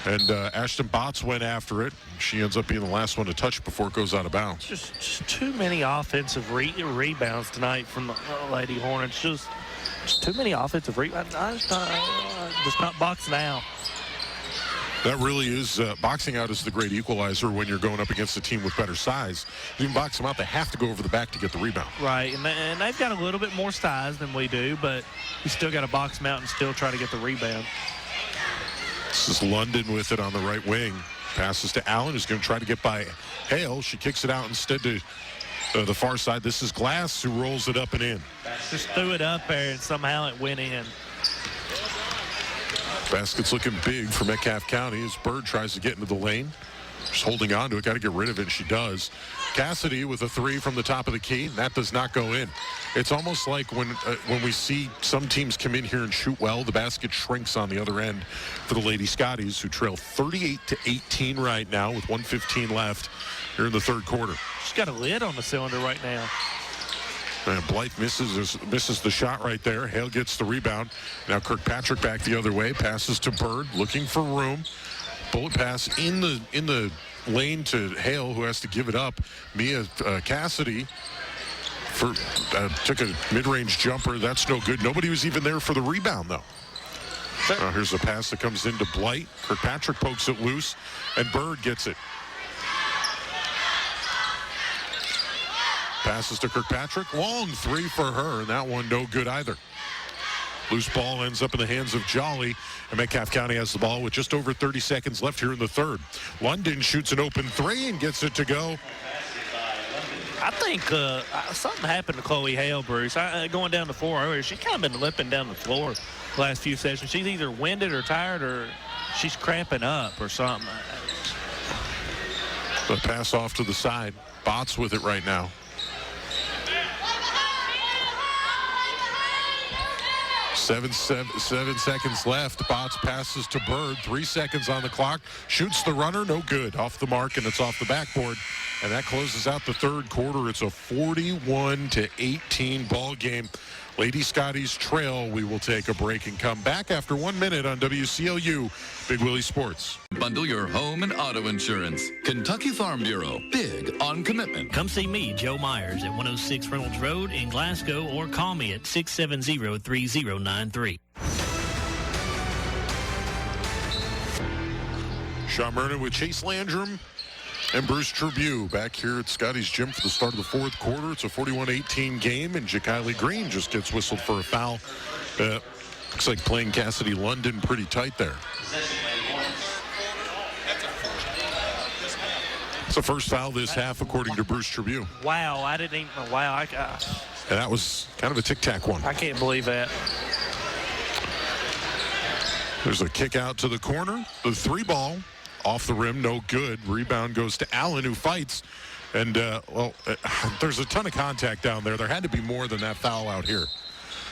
And Ashton Botts went after it. She ends up being the last one to touch before it goes out of bounds. Just too many offensive rebounds tonight from the Lady Hornets. Just too many offensive rebounds. Just not boxing out. That really is boxing out is the great equalizer when you're going up against a team with better size. You can box them out, they have to go over the back to get the rebound. Right, and they've got a little bit more size than we do, but you still got to box them out and still try to get the rebound. This is London with it on the right wing. Passes to Allen, who's going to try to get by Hale. She kicks it out instead to the far side. This is Glass, who rolls it up and in. Just threw it up there, and somehow it went in. Basket's looking big for Metcalfe County as Bird tries to get into the lane. Just holding on to it. Got to get rid of it, and she does. Cassidy with a three from the top of the key. That does not go in. It's almost like when we see some teams come in here and shoot well, the basket shrinks on the other end for the Lady Scotties, who trail 38-18 right now with 1:15 left here in the third quarter. She's got a lid on the cylinder right now. And Blythe misses the shot right there. Hale gets the rebound. Now Kirkpatrick back the other way. Passes to Bird, looking for room. Bullet pass in the lane to Hale, who has to give it up. Mia Cassidy took a mid-range jumper. That's no good. Nobody was even there for the rebound, though. Here's a pass that comes into Blythe. Kirkpatrick pokes it loose, and Bird gets it. Passes to Kirkpatrick. Long three for her, and that one no good either. Loose ball ends up in the hands of Jolly, and Metcalfe County has the ball with just over 30 seconds left here in the third. London shoots an open three and gets it to go. I think something happened to Chloe Hale, Bruce. Going down the floor earlier, she's kind of been limping down the floor the last few sessions. She's either winded or tired, or she's cramping up or something. The pass off to the side. Botts with it right now. 7 seconds left. Botts passes to Bird. 3 seconds on the clock. Shoots the runner. No good. Off the mark, and it's off the backboard. And that closes out the third quarter. It's a 41-18 ball game. Lady Scotties trail. We will take a break and come back after 1 minute on WCLU Big Willie Sports. Bundle your home and auto insurance. Kentucky Farm Bureau. Big on commitment. Come see me, Joe Myers, at 106 Reynolds Road in Glasgow, or call me at 670-3093. Sean Myrna with Chase Landrum and Bruce Tribune back here at Scotty's Gym for the start of the fourth quarter. It's a 41-18 game, and Kylie Green just gets whistled for a foul. Looks like playing Cassidy London pretty tight there. It's the first foul this half, according to Bruce Tribune. Wow, I didn't even know. Wow. And that was kind of a tic-tac one. I can't believe that. There's a kick out to the corner. The three ball off the rim, no good. Rebound goes to Allen, who fights. And, there's a ton of contact down there. There had to be more than that foul out here.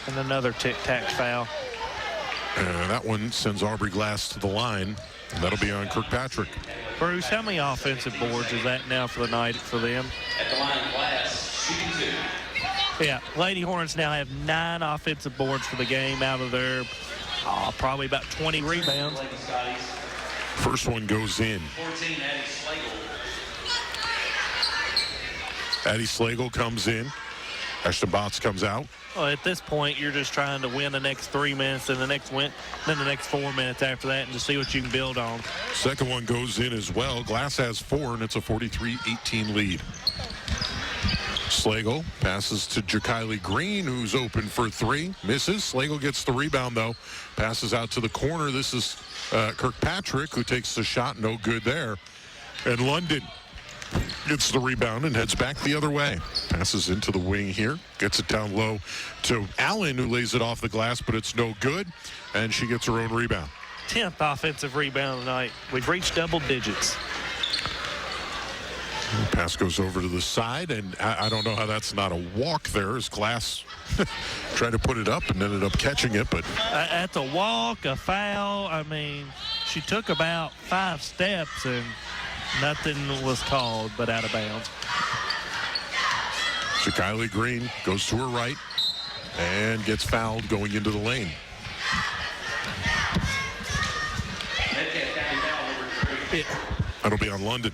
And another tic-tac foul. And that one sends Aubrey Glass to the line. And that'll be on Kirkpatrick. Bruce, how many offensive boards is that now for the night for them? At the line, Glass, shooting 2. Yeah, Lady Hornets now have 9 offensive boards for the game out of their probably about 20 rebounds. First one goes in. 14, Addie Slagle comes in. Ashton Botts comes out. Well, at this point, you're just trying to win the next 3 minutes and the next 4 minutes after that, and just see what you can build on. Second one goes in as well. Glass has 4, and it's a 43-18 lead. Slagle passes to Kylie Green, who's open for 3. Misses. Slagle gets the rebound, though. Passes out to the corner. This is Kirkpatrick, who takes the shot. No good there. And London gets the rebound and heads back the other way. Passes into the wing here. Gets it down low to Allen, who lays it off the glass, but it's no good. And she gets her own rebound. 10th offensive rebound tonight. We've reached double digits. Pass goes over to the side, and I don't know how that's not a walk there, as Glass tried to put it up and ended up catching it. But at the walk, a foul. I mean, she took about 5 steps, and nothing was called but out of bounds. Kylie Green goes to her right and gets fouled going into the lane. That'll be on London.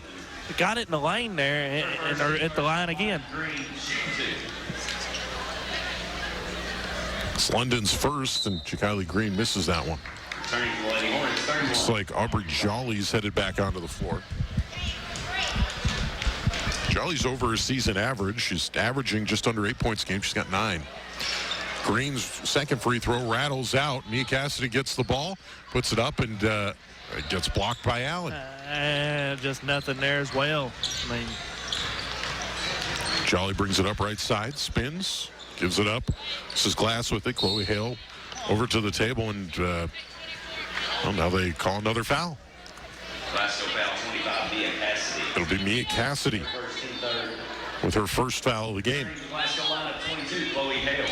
Got it in the lane there, and they're at the line again. It's London's first, and Kylie Green misses that one. Looks like Aubrey Jolly's headed back onto the floor. Jolly's over her season average. She's averaging just under 8 points a game. She's got 9. Green's second free throw rattles out. Mia Cassidy gets the ball, puts it up, and it gets blocked by Allen. Just nothing there as well. I mean, Jolly brings it up right side, spins, gives it up. This is Glass with it. Chloe Hale over to the table, and now they call another foul. Glasgow foul 25, Mia Cassidy. It'll be Mia Cassidy with her first foul of the game. Glasgow lineup 22, Chloe Hale.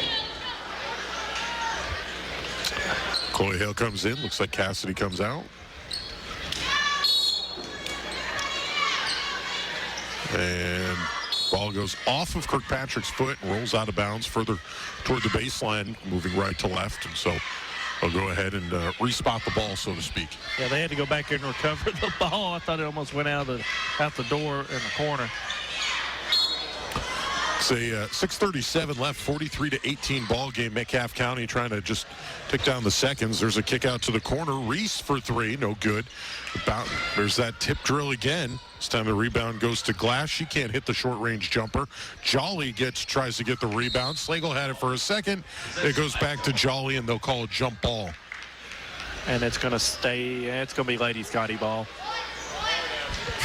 Chloe Hale comes in. Looks like Cassidy comes out. And ball goes off of Kirkpatrick's foot and rolls out of bounds further toward the baseline, moving right to left. And so they'll go ahead and respot the ball, so to speak. Yeah, they had to go back there and recover the ball. I thought it almost went out the door in the corner. It's a 6:37 left, 43-18 ball game. Metcalfe County trying to just pick down the seconds. There's a kick out to the corner. Reese for 3, no good. There's that tip drill again. This time the rebound goes to Glass. She can't hit the short-range jumper. Jolly tries to get the rebound. Slagle had it for a second. It goes back to Jolly, and they'll call a jump ball. And it's going to stay. It's going to be Lady Scottie ball.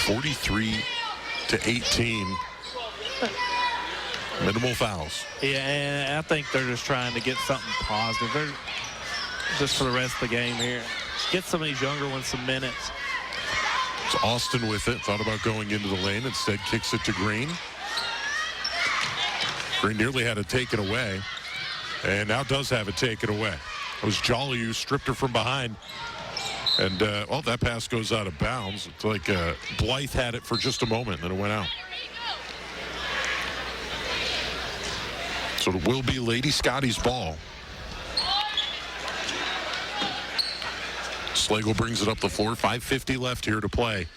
43-18. Minimal fouls. Yeah, and I think they're just trying to get something positive. They're just for the rest of the game here. Get some of these younger ones some minutes. It's Austin with it. Thought about going into the lane. Instead, kicks it to Green. Green nearly had it taken away. And now does have it taken away. It was Jolly who stripped her from behind. And, well, that pass goes out of bounds. It's like Blythe had it for just a moment, then it went out. So it will be Lady Scottie's ball. Slagle brings it up the floor. 5:50 left here to play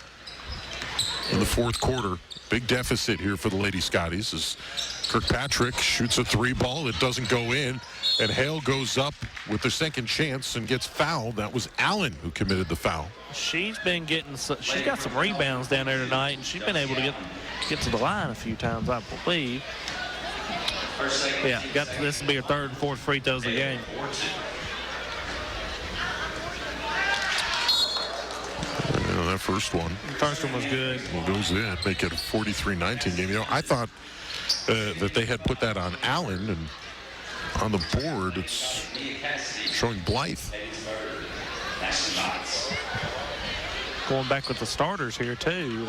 in the fourth quarter. Big deficit here for the Lady Scotties as Kirkpatrick shoots a three ball. It doesn't go in, and Hale goes up with the second chance and gets fouled. That was Allen who committed the foul. She's been getting, she's got some rebounds down there tonight, and she's been able to get to the line a few times, I believe. Yeah, this will be her third and fourth free throws of the game. That first one. The first one was good. Well, goes in, make it a 43-19 game. You know, I thought that they had put that on Allen, and on the board, it's showing Blythe. Going back with the starters here, too.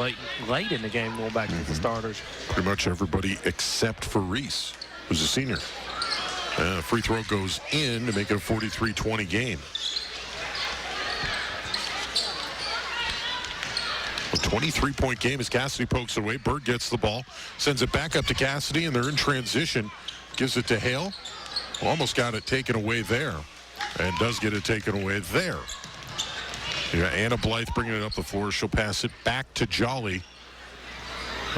Late in the game, going back with the starters. Pretty much everybody except for Reese, who's a senior. Free throw goes in to make it a 43-20 game. A 23-point game as Cassidy pokes it away. Bird gets the ball, sends it back up to Cassidy, and they're in transition. Gives it to Hale. Almost got it taken away there, and does get it taken away there. Yeah, Anna Blythe bringing it up the floor. She'll pass it back to Jolly.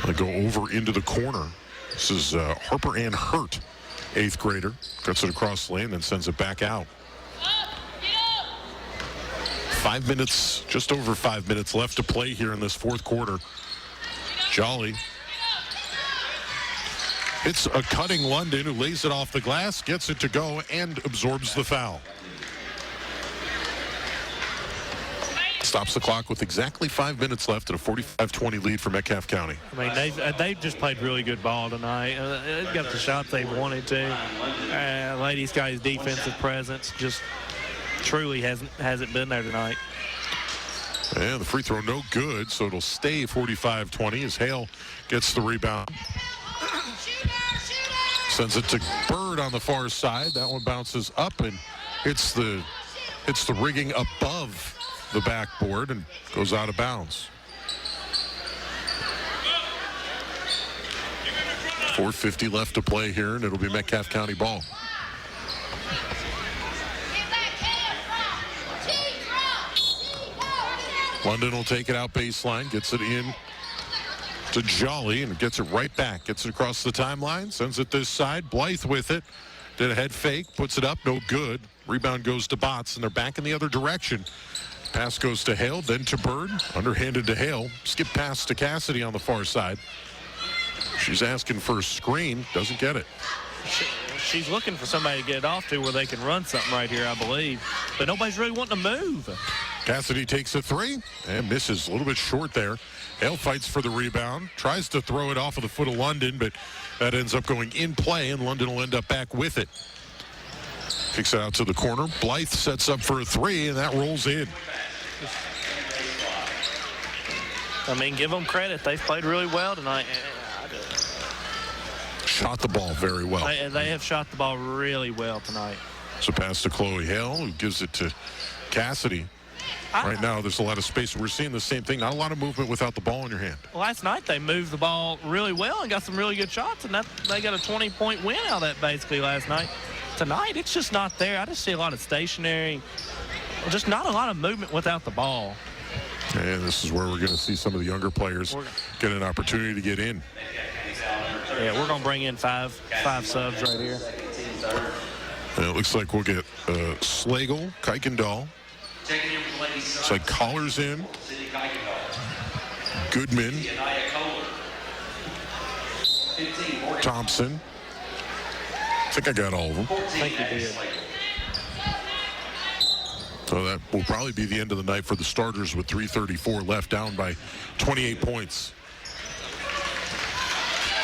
They go over into the corner. This is Harper Ann Hurt, 8th grader. Cuts it across the lane, then sends it back out. 5 minutes, just over 5 minutes left to play here in this fourth quarter. Jolly hits a cutting London, who lays it off the glass, gets it to go, and absorbs the foul. Stops the clock with exactly 5 minutes left and a 45-20 lead for Metcalfe County. I mean, they've just played really good ball tonight. They've got the shots they wanted to. Lady Scotty's defensive presence just truly hasn't been there tonight. And the free throw no good, so it'll stay 45-20 as Hale gets the rebound. Sends it to Bird on the far side. That one bounces up and hits the rigging above the backboard and goes out of bounds. 4:50 left to play here, and it'll be Metcalfe County ball. London will take it out baseline, gets it in to Jolly, and gets it right back. Gets it across the timeline, sends it this side. Blythe with it. Did a head fake, puts it up, no good. Rebound goes to Botts, and they're back in the other direction. Pass goes to Hale, then to Bird. Underhanded to Hale. Skip pass to Cassidy on the far side. She's asking for a screen, doesn't get it. She's looking for somebody to get it off to where they can run something right here, I believe. But nobody's really wanting to move. Cassidy takes a three and misses a little bit short there. Hale fights for the rebound, tries to throw it off of the foot of London, but that ends up going in play, and London will end up back with it. Kicks it out to the corner. Blythe sets up for a three, and that rolls in. I mean, give them credit. They've played really well tonight. Shot the ball very well. They have shot the ball really well tonight. So pass to Chloe Hale, who gives it to Cassidy. Right now, there's a lot of space. We're seeing the same thing. Not a lot of movement without the ball in your hand. Last night, they moved the ball really well and got some really good shots, and they got a 20-point win out of that basically last night. Tonight, it's just not there. I just see a lot of stationary, just not a lot of movement without the ball. And this is where we're going to see some of the younger players get an opportunity to get in. Yeah, we're going to bring in five subs right here. And it looks like we'll get Slagle, Kuykendall. Looks like Collar's in. Goodman. Thompson. I think I got all of them. I think you did. So that will probably be the end of the night for the starters with 3:34 left, down by 28 points.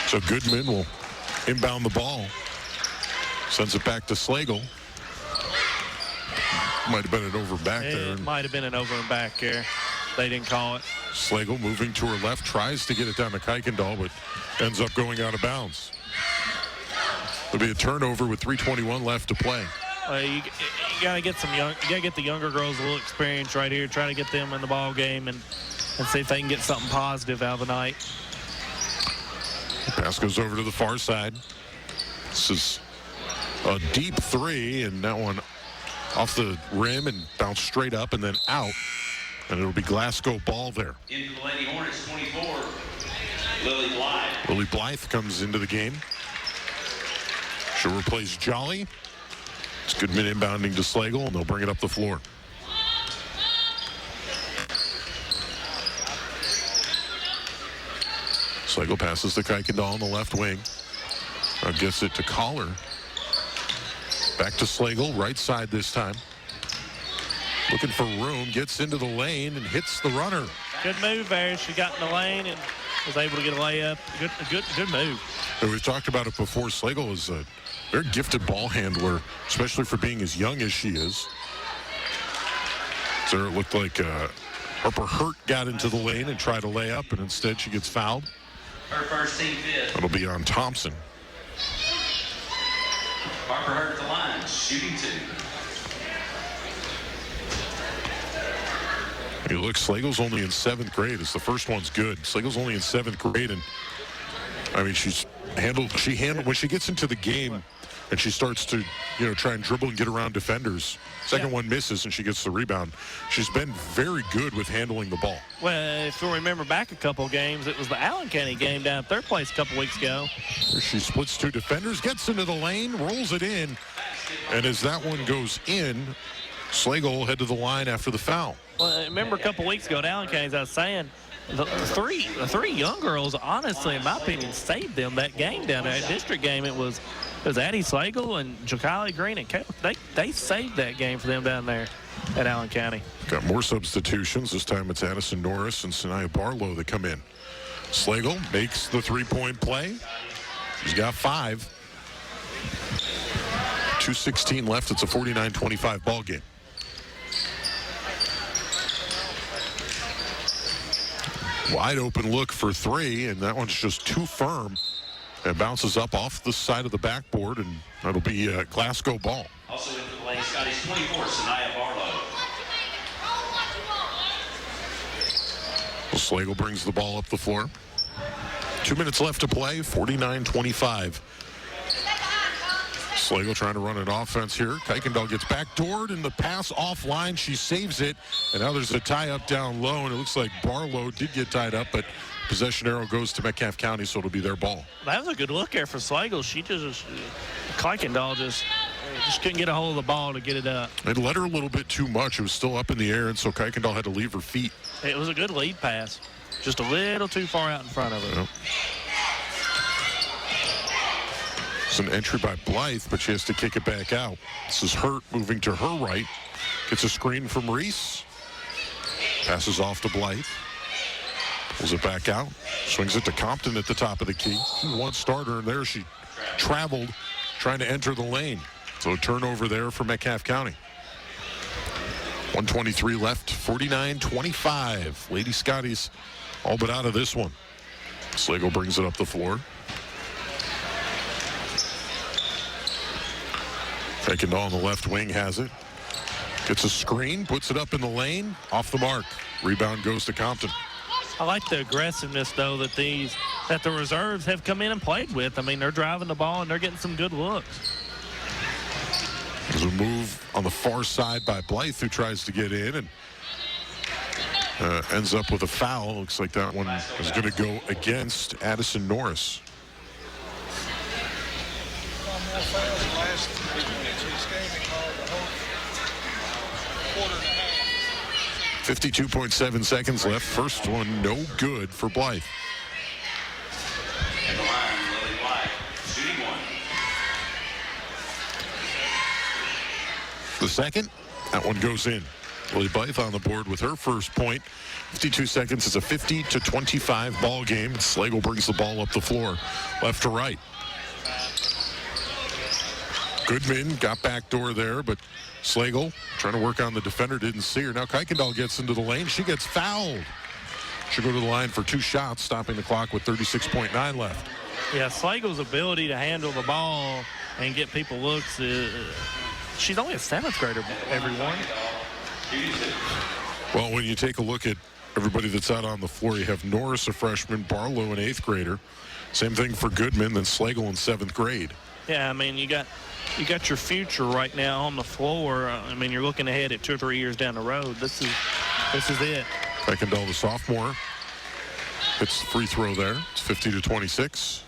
So Goodman will inbound the ball. Sends it back to Slagle. Might have been an over back there. It might have been an over and back there. They didn't call it. Slagle moving to her left, tries to get it down to Kuykendall, but ends up going out of bounds. There'll be a turnover with 3:21 left to play. You gotta get the younger girls a little experience right here. Try to get them in the ball game and see if they can get something positive out of the night. Pass goes over to the far side. This is a deep three, and that one off the rim and bounced straight up and then out. And it'll be Glasgow ball there. Into the Lady Hornets, 24, Lily Blythe. Lily Blythe comes into the game. She'll replace Jolly. It's Goodman inbounding to Slagle, and they'll bring it up the floor. Slagle passes to Kuykendall on the left wing. Now gets it to Collar. Back to Slagle, right side this time. Looking for room, gets into the lane and hits the runner. Good move there. She got in the lane and was able to get a layup. Good move. And we've talked about it before. Slagle is a very gifted ball handler, especially for being as young as she is. So it looked like Harper Hurt got into the lane and tried to lay up, and instead she gets fouled. Her first team fifth. It'll be on Thompson. Harper Hurt at the line, shooting 2. Hey, look, Slagle's only in 7th grade. It's the first one's good. Slagle's only in 7th grade, and I mean, she handled when she gets into the game and she starts to, try and dribble and get around defenders. Second one misses and she gets the rebound. She's been very good with handling the ball. Well, if you remember back a couple games, it was the Allen County game down at their place a couple weeks ago. She splits 2 defenders, gets into the lane, rolls it in, and as that one goes in, Slagle will head to the line after the foul. Well, remember a couple weeks ago at Allen County, as I was saying, the three young girls, honestly, in my opinion, saved them that game down there. That district game, it was Addie Slagle and Jacali Green and Caleb. They saved that game for them down there at Allen County. Got more substitutions. This time it's Addison Norris and Sanaya Barlow that come in. Slagle makes the 3-point play. She's got 5. 2:16 left. It's a 49-25 ball game. Wide open look for 3, and that one's just too firm. It bounces up off the side of the backboard, and that'll be a Glasgow ball. Also into the lane, Scottie's 24, Sanaya Barlow. Slagle brings the ball up the floor. 2 minutes left to play, 49-25. Slagle trying to run an offense here. Kuykendall gets backdoored, and the pass offline. She saves it, and now there's a tie-up down low, and it looks like Barlow did get tied up, but possession arrow goes to Metcalfe County, so it'll be their ball. That was a good look there for Slagle. She Kuykendall just couldn't get a hold of the ball to get it up. It let her a little bit too much. It was still up in the air, and so Kuykendall had to leave her feet. It was a good lead pass. Just a little too far out in front of her. Yep. It's an entry by Blythe, but she has to kick it back out. This is Hurt moving to her right. Gets a screen from Reese. Passes off to Blythe. Pulls it back out. Swings it to Compton at the top of the key. One starter, and there she traveled trying to enter the lane. So a turnover there for Metcalfe County. 1:23 left, 49-25. Lady Scotties all but out of this one. Slagle brings it up the floor. Kuykendall on the left wing has it. Gets a screen, puts it up in the lane, off the mark. Rebound goes to Compton. I like the aggressiveness, though, that the reserves have come in and played with. I mean, they're driving the ball, and they're getting some good looks. There's a move on the far side by Blythe, who tries to get in and ends up with a foul. Looks like that one is going to go against Addison Norris. 52.7 seconds left. First one, no good for Blythe. And the line, Lily Blythe, shooting 1. The second, that one goes in. Lily Blythe on the board with her first point. 52 seconds. It's a 50-25 ball game. Slagle brings the ball up the floor, left to right. Goodman got backdoor there, but Slagle trying to work on the defender, didn't see her. Now Kuykendall gets into the lane. She gets fouled. She'll go to the line for 2 shots, stopping the clock with 36.9 left. Yeah, Slagle's ability to handle the ball and get people looks she's only a 7th grader, everyone. Well, when you take a look at everybody that's out on the floor, you have Norris, a freshman, Barlow, an 8th grader. Same thing for Goodman, then Slagle in 7th grade. Yeah, I mean, you got your future right now on the floor. I mean, you're looking ahead at 2 or 3 years down the road. This is it. Kuykendall, the sophomore, hits the free throw there. It's 50-26.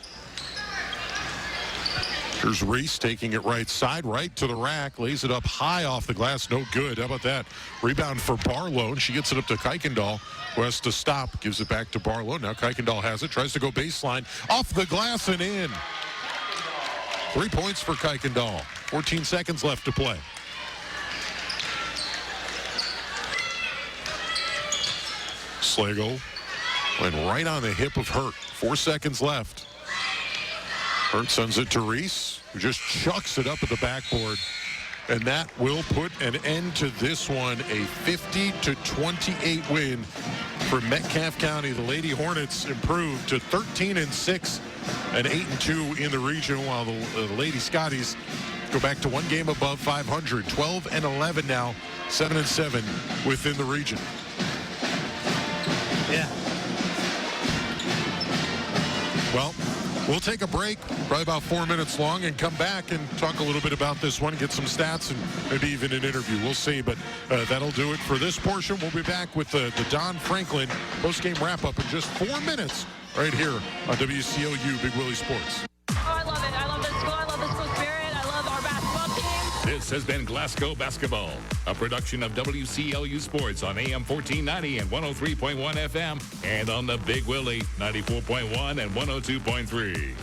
Here's Reese taking it right side, right to the rack, lays it up high off the glass, no good. How about that? Rebound for Barlow, and she gets it up to Kuykendall, who has to stop, gives it back to Barlow. Now Kuykendall has it, tries to go baseline, off the glass and in. 3 points for Kuykendall. 14 seconds left to play. Slagle went right on the hip of Hurt. 4 seconds left. Hurt sends it to Reese, who just chucks it up at the backboard. And that will put an end to this one. A 50-28 win for Metcalfe County. The Lady Hornets improved to 13-6 and 8-2 in the region, while the Lady Scotties go back to 1 game above 500. 12-11 now, 7-7 within the region. Yeah. Well, we'll take a break, probably about 4 minutes long, and come back and talk a little bit about this one, get some stats, and maybe even an interview. We'll see, but that'll do it for this portion. We'll be back with the Don Franklin postgame wrap-up in just 4 minutes right here on WCLU Big Willie Sports. Oh, I love it. I love this school. I love the school spirit. I love our basketball team. This has been Glasgow Basketball, a production of WCLU Sports on AM 1490 and 103.1 FM, and on the Big Willie 94.1 and 102.3.